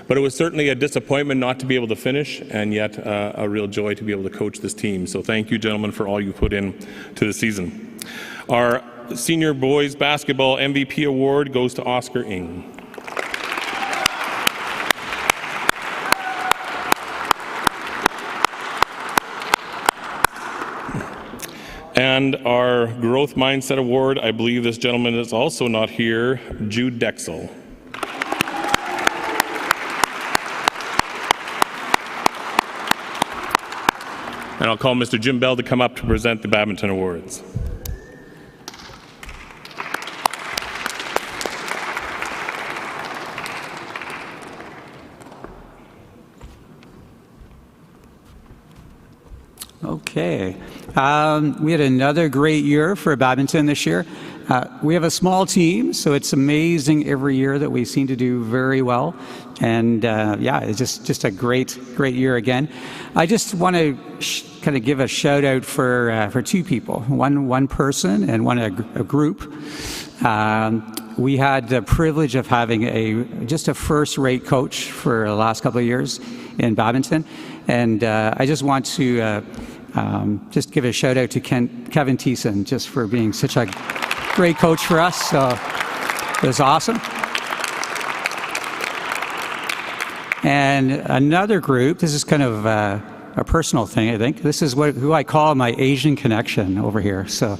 But it was certainly a disappointment not to be able to finish, and yet a real joy to be able to coach this team. So thank you, gentlemen, for all you put in to the season. Our senior boys basketball MVP award goes to Oscar Ng. And our Growth Mindset Award, I believe this gentleman is also not here, Jude Dexel. And I'll call Mr. Jim Bell to come up to present the Badminton Awards. Okay. We had another great year for badminton this year. We have a small team, so it's amazing every year that we seem to do very well. And yeah, it's just a great year again. I just want to kind of give a shout out for two people, one person and one a group. We had the privilege of having just a first-rate coach for the last couple of years in badminton, and I just want to just give a shout out to Kevin Thiessen just for being such a great coach for us. So it was awesome. And another group, this is kind of a personal thing, I think. This is who I call my Asian connection over here. So,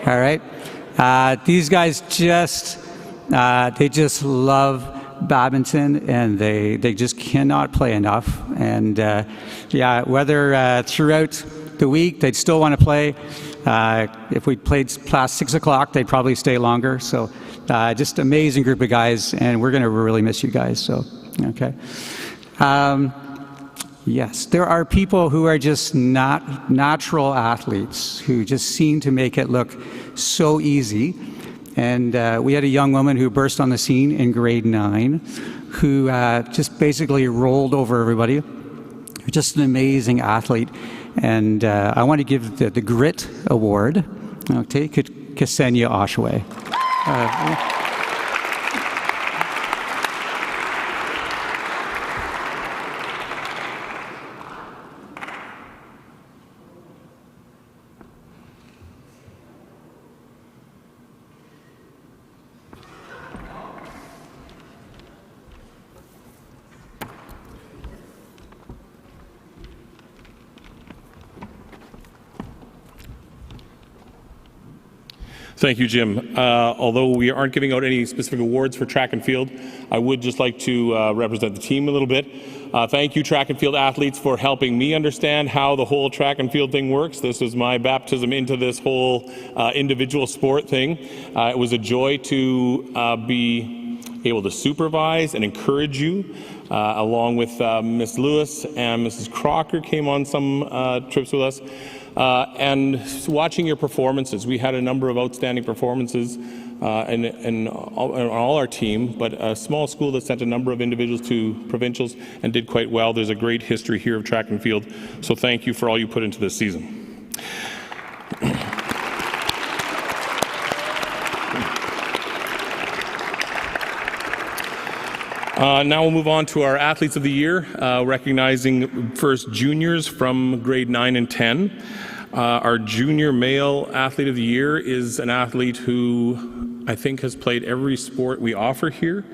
all right. These guys they just love badminton, and they just cannot play enough. And yeah, whether throughout the week they'd still want to play. If we played past 6 o'clock, they'd probably stay longer. So just amazing group of guys, and we're going to really miss you guys. So, okay. Yes, there are people who are just not natural athletes who just seem to make it look so easy. And we had a young woman who burst on the scene in grade 9 who just basically rolled over everybody. Just an amazing athlete. And I want to give the Grit Award, okay, to Ksenia Oshaway. Thank you, Jim. Although we aren't giving out any specific awards for track and field, I would just like to represent the team a little bit. Thank you, track and field athletes, for helping me understand how the whole track and field thing works. This was my baptism into this whole individual sport thing. It was a joy to be able to supervise and encourage you, along with Ms. Lewis and Mrs. Crocker came on some trips with us. And watching your performances, we had a number of outstanding performances on all our team, but a small school that sent a number of individuals to provincials and did quite well. There's a great history here of track and field, so thank you for all you put into this season. Now we'll move on to our Athletes of the Year, recognizing first juniors from grade 9 and 10. Our junior male Athlete of the Year is an athlete who I think has played every sport we offer here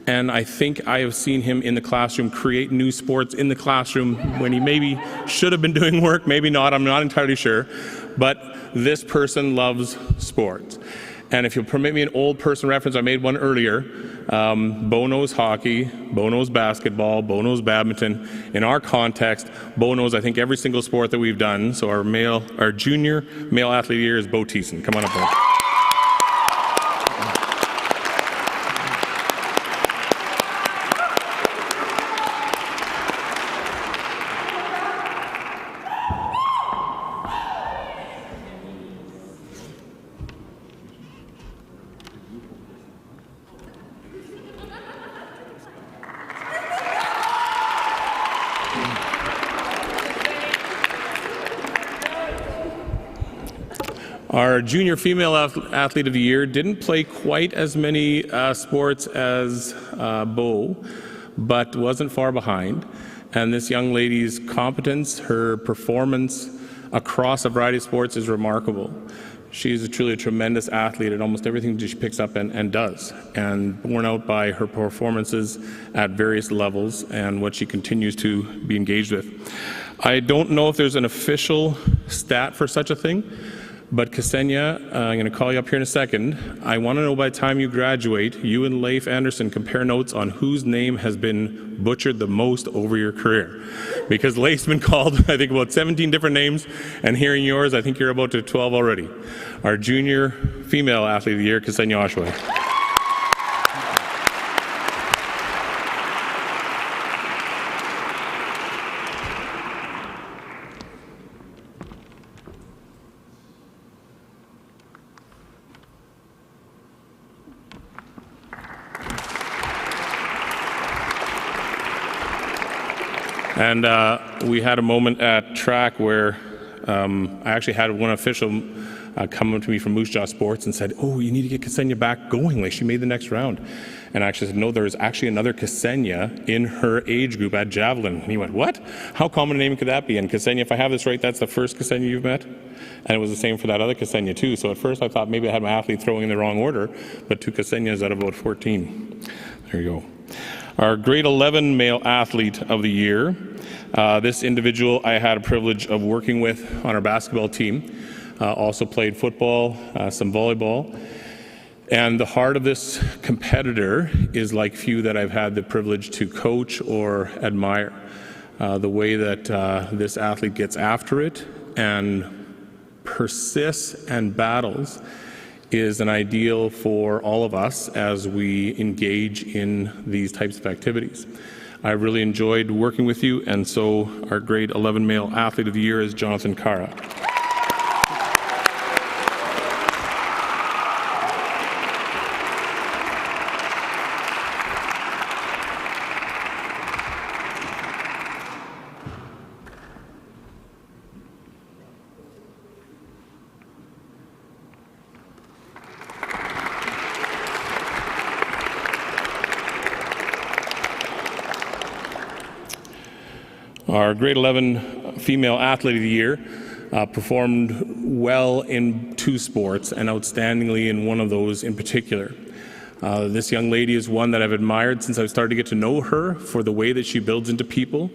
And I think I have seen him in the classroom create new sports in the classroom when he maybe should have been doing work, maybe not, I'm not entirely sure. But this person loves sports. And if you'll permit me an old person reference, I made one earlier. Bo knows hockey, Bo knows basketball, Bo knows badminton. In our context, Bo knows, I think, every single sport that we've done. So our junior male athlete of the year is Bo Thiessen. Come on up, Bo. Our junior female athlete of the year didn't play quite as many sports as Bo, but wasn't far behind. And this young lady's competence, her performance across a variety of sports is remarkable. She's truly a tremendous athlete at almost everything she picks up and does, and borne out by her performances at various levels and what she continues to be engaged with. I don't know if there's an official stat for such a thing, but Ksenia, I'm going to call you up here in a second. I want to know by the time you graduate, you and Leif Anderson compare notes on whose name has been butchered the most over your career. Because Leif's been called, I think, about 17 different names, and hearing yours, I think you're about to 12 already. Our junior female athlete of the year, Ksenia Oshawa. And we had a moment at track where I actually had one official come up to me from Moose Jaw Sports and said, "Oh, you need to get Ksenia back going, like she made the next round." And I actually said, "No, there's actually another Ksenia in her age group at Javelin." And he went, "What? How common a name could that be?" And Ksenia, if I have this right, that's the first Ksenia you've met? And it was the same for that other Ksenia too. So at first I thought maybe I had my athlete throwing in the wrong order, but 2 Ksenias out of about 14. There you go. Our grade 11 male athlete of the year. This individual I had a privilege of working with on our basketball team. Also played football, some volleyball. And the heart of this competitor is like few that I've had the privilege to coach or admire. The way that this athlete gets after it and persists and battles is an ideal for all of us as we engage in these types of activities. I really enjoyed working with you, and so our grade 11 male athlete of the year is Jonathan Cara. Our grade 11 female athlete of the year performed well in 2 sports and outstandingly in one of those in particular. This young lady is one that I've admired since I started to get to know her for the way that she builds into people,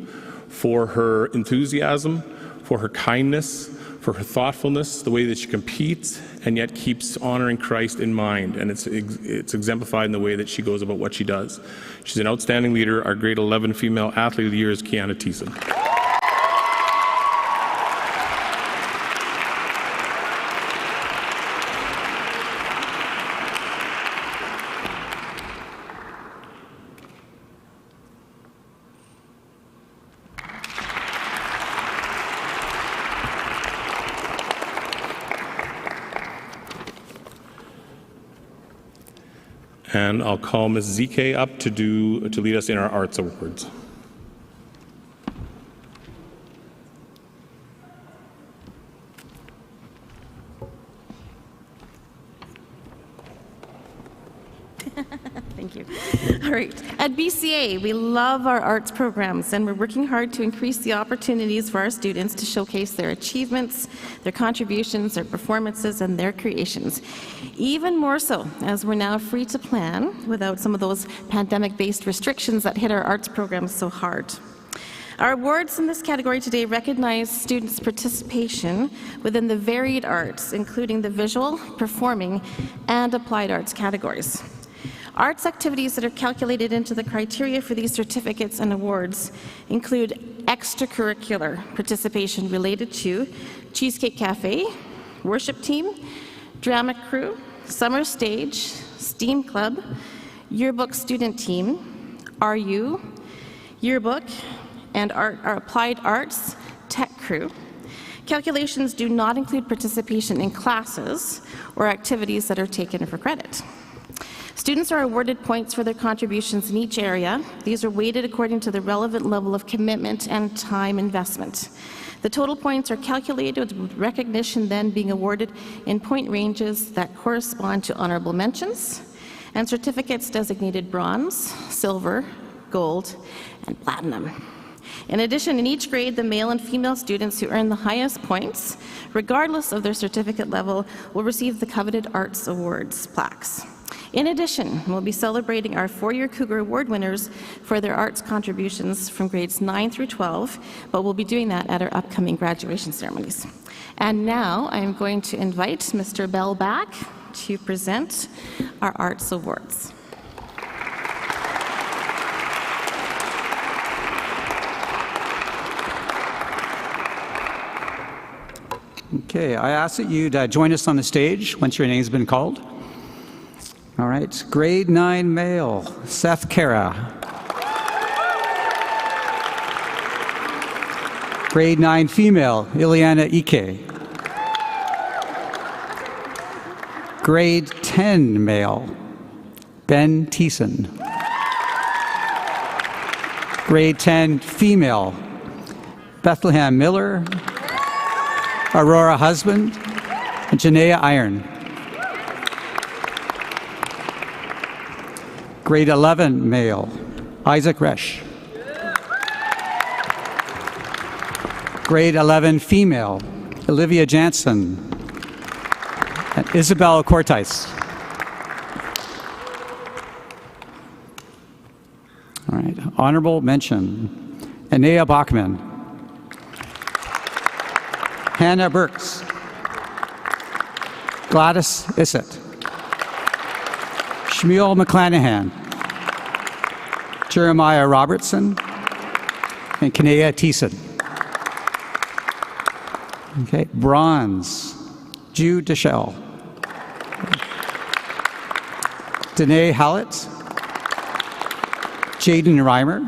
for her enthusiasm, for her kindness, for her thoughtfulness, the way that she competes and yet keeps honoring Christ in mind. And it's exemplified in the way that she goes about what she does. She's an outstanding leader. Our grade 11 female athlete of the year is Kiana Thiessen. And I'll call Ms. ZK up to lead us in our Arts Awards. Thank you. All right. At BCA, we love our arts programs, and we're working hard to increase the opportunities for our students to showcase their achievements, their contributions, their performances, and their creations. Even more so, as we're now free to plan without some of those pandemic-based restrictions that hit our arts programs so hard. Our awards in this category today recognize students' participation within the varied arts, including the visual, performing, and applied arts categories. Arts activities that are calculated into the criteria for these certificates and awards include extracurricular participation related to Cheesecake Cafe, worship team, drama crew, summer stage, STEAM club, yearbook student team, RU, yearbook, and our applied arts tech crew. Calculations do not include participation in classes or activities that are taken for credit. Students are awarded points for their contributions in each area. These are weighted according to the relevant level of commitment and time investment. The total points are calculated with recognition then being awarded in point ranges that correspond to honorable mentions and certificates designated bronze, silver, gold, and platinum. In addition, in each grade, the male and female students who earn the highest points, regardless of their certificate level, will receive the coveted Arts Awards plaques. In addition, we'll be celebrating our four-year Cougar Award winners for their arts contributions from grades 9 through 12, but we'll be doing that at our upcoming graduation ceremonies. And now I'm going to invite Mr. Bell back to present our Arts Awards. Okay, I ask that you'd join us on the stage once your name's been called. All right, grade 9 male, Seth Kara. Grade 9 female, Ileana Ike. Grade 10 male, Ben Thiessen. Grade 10 female, Bethlehem Miller, Aurora Husband, and Janaea Iron. Grade 11 male, Isaac Resch. Grade 11 female, Olivia Jansen and Isabel Cortais. All right, honorable mention, Anea Bachman, Hannah Burks, Gladys Issett, Shmuel McClanahan, Jeremiah Robertson, and Kanea Thiessen. Okay, bronze, Jude Deschelle, Danae Hallett, Jaden Reimer,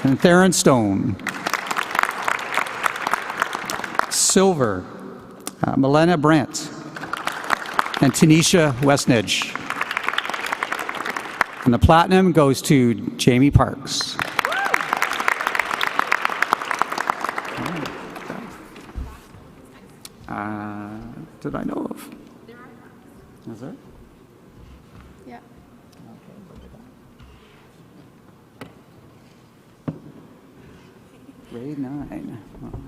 and Theron Stone. Silver, Milena Brandt, and Tanisha Westnedge. And the platinum goes to Jamie Parks. Did I know of? Is there? Yeah. Grade 9. All right.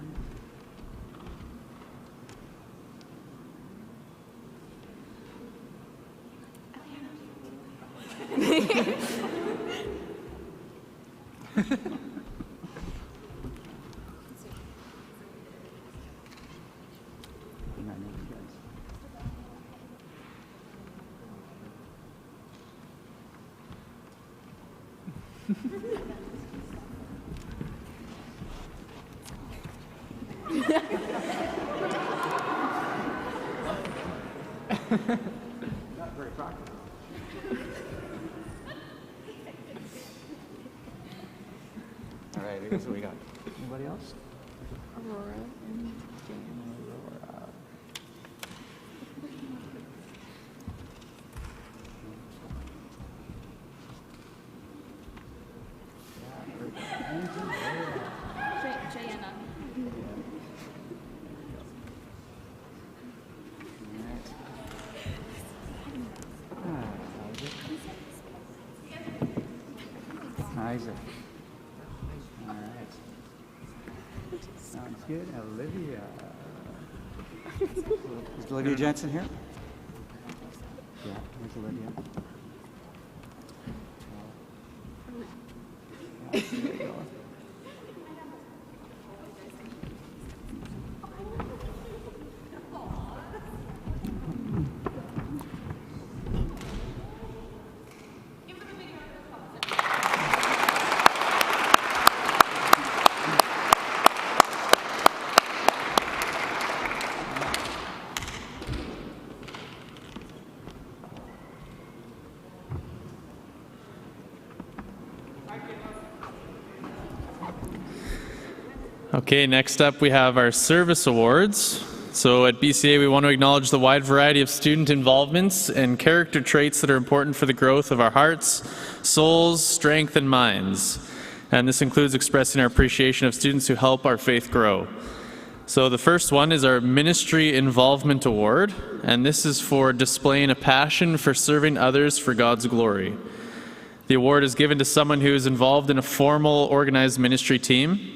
Not very practical. All right, here's what we got. Anybody else? Aurora and Aurora. Isaac. All right. Sounds good. Olivia. Is Olivia Jensen here? Yeah, where's Olivia? There you go. Okay, next up we have our service awards. So at BCA we want to acknowledge the wide variety of student involvements and character traits that are important for the growth of our hearts, souls, strength, and minds. And this includes expressing our appreciation of students who help our faith grow. So the first one is our Ministry Involvement Award, and this is for displaying a passion for serving others for God's glory. The award is given to someone who is involved in a formal organized ministry team.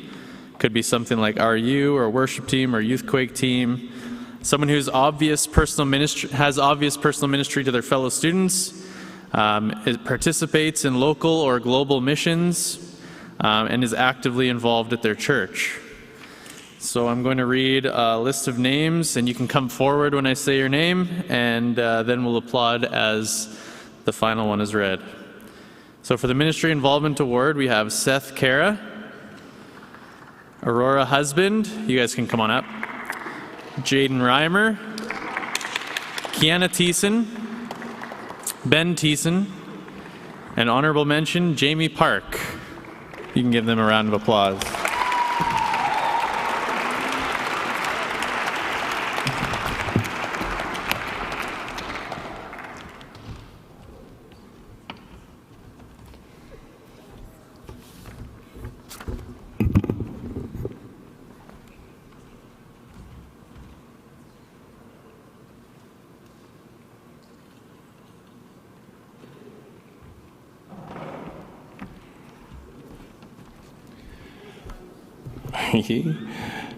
Could be something like RU or worship team or youth quake team. Someone who's has obvious personal ministry to their fellow students, participates in local or global missions, and is actively involved at their church. So I'm going to read a list of names, and you can come forward when I say your name, and then we'll applaud as the final one is read. So for the Ministry Involvement Award, we have Seth Kara, Aurora Husband, you guys can come on up, Jaden Reimer, Kiana Thiessen, Ben Thiessen, and honorable mention, Jamie Park. You can give them a round of applause.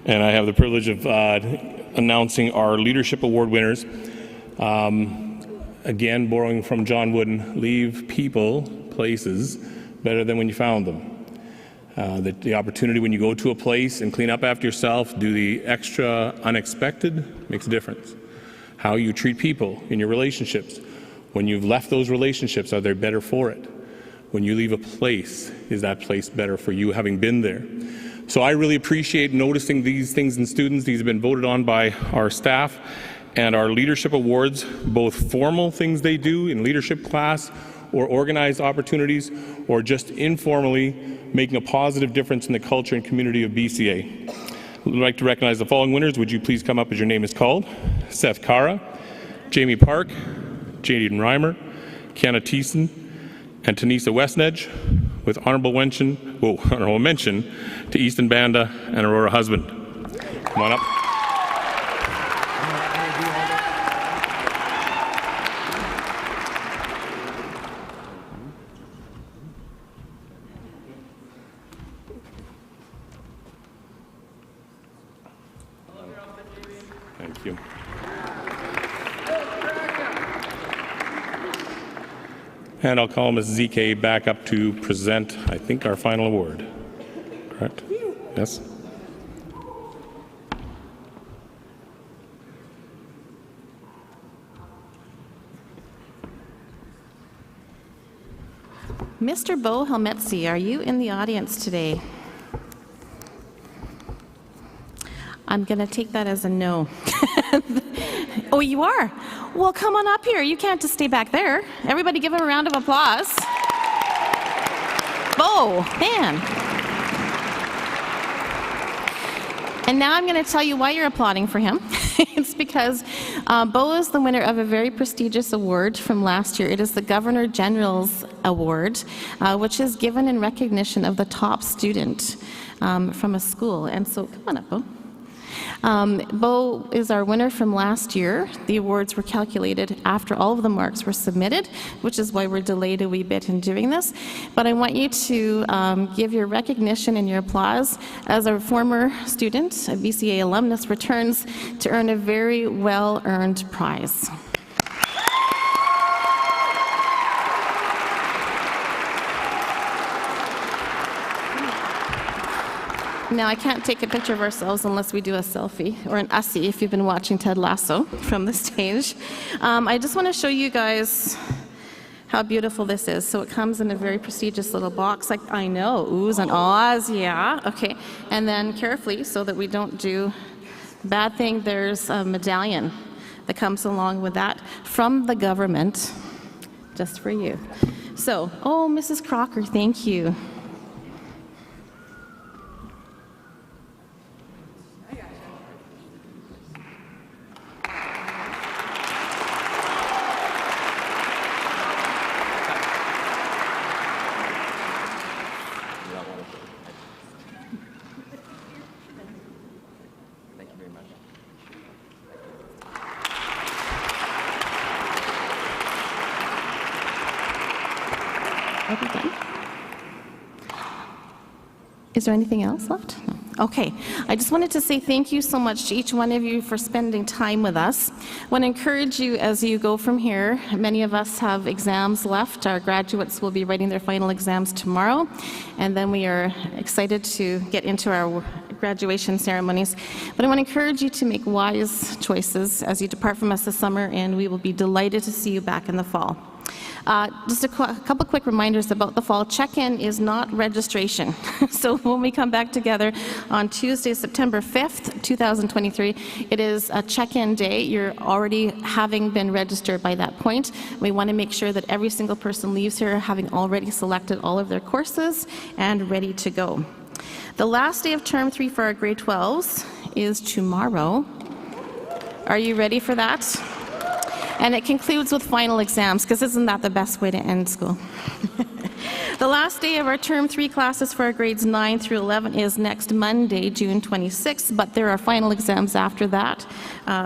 And I have the privilege of announcing our Leadership Award winners. Again, borrowing from John Wooden, leave people, places, better than when you found them. The opportunity when you go to a place and clean up after yourself, do the extra unexpected, makes a difference. How you treat people in your relationships. When you've left those relationships, are they better for it? When you leave a place, is that place better for you having been there? So I really appreciate noticing these things in students. These have been voted on by our staff and our leadership awards, both formal things they do in leadership class or organized opportunities, or just informally making a positive difference in the culture and community of BCA. I'd like to recognize the following winners. Would you please come up as your name is called? Seth Kara, Jamie Park, Jaden Reimer, Kiana Thiessen, and Tanisa Westnedge, with honorable mention to Easton Banda and Aurora Husband. Come on up. Thank you. And I'll call Ms. ZK back up to present, I think, our final award. Correct? Yes? Mr. Bo Helmetzi, are you in the audience today? I'm going to take that as a no. Oh, you are? Well, come on up here. You can't just stay back there. Everybody give him a round of applause. Bo, man. And now I'm going to tell you why you're applauding for him. It's because Bo is the winner of a very prestigious award from last year. It is the Governor General's Award, which is given in recognition of the top student from a school. And so, come on up, Bo. Bo is our winner from last year. The awards were calculated after all of the marks were submitted, which is why we're delayed a wee bit in doing this. But I want you to give your recognition and your applause as a former student, a BCA alumnus, returns to earn a very well-earned prize. Now, I can't take a picture of ourselves unless we do a selfie, or an ussie if you've been watching Ted Lasso from the stage. I just want to show you guys how beautiful this is. So it comes in a very prestigious little box, like, I know, oohs and ahs, yeah, okay. And then carefully, so that we don't do a bad thing, there's a medallion that comes along with that from the government, just for you. So, oh, Mrs. Crocker, thank you. Are we done? Is there anything else left? No. Okay. I just wanted to say thank you so much to each one of you for spending time with us. I want to encourage you as you go from here. Many of us have exams left. Our graduates will be writing their final exams tomorrow, and then we are excited to get into our graduation ceremonies. But I want to encourage you to make wise choices as you depart from us this summer, and we will be delighted to see you back in the fall. Just a couple quick reminders about the fall. Check-in is not registration. So when we come back together on Tuesday, September 5th, 2023, it is a check-in day. You're already having been registered by that point. We want to make sure that every single person leaves here having already selected all of their courses and ready to go. The last day of term 3 for our grade 12s is tomorrow. Are you ready for that? And it concludes with final exams, because isn't that the best way to end school? The last day of our term 3 classes for our grades 9 through 11 is next Monday, June 26th, but there are final exams after that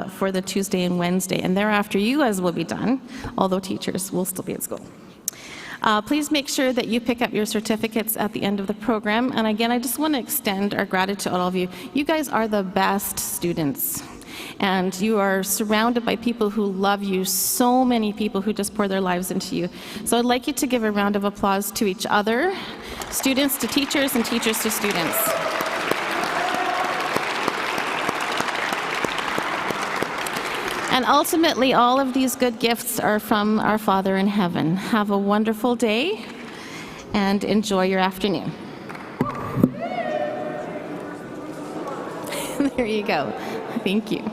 for the Tuesday and Wednesday, and thereafter you guys will be done, although teachers will still be at school. Please make sure that you pick up your certificates at the end of the program, and again, I just want to extend our gratitude to all of you. You guys are the best students. And you are surrounded by people who love you, so many people who just pour their lives into you. So I'd like you to give a round of applause to each other, students to teachers, and teachers to students. And ultimately, all of these good gifts are from our Father in heaven. Have a wonderful day, and enjoy your afternoon. There you go. Thank you.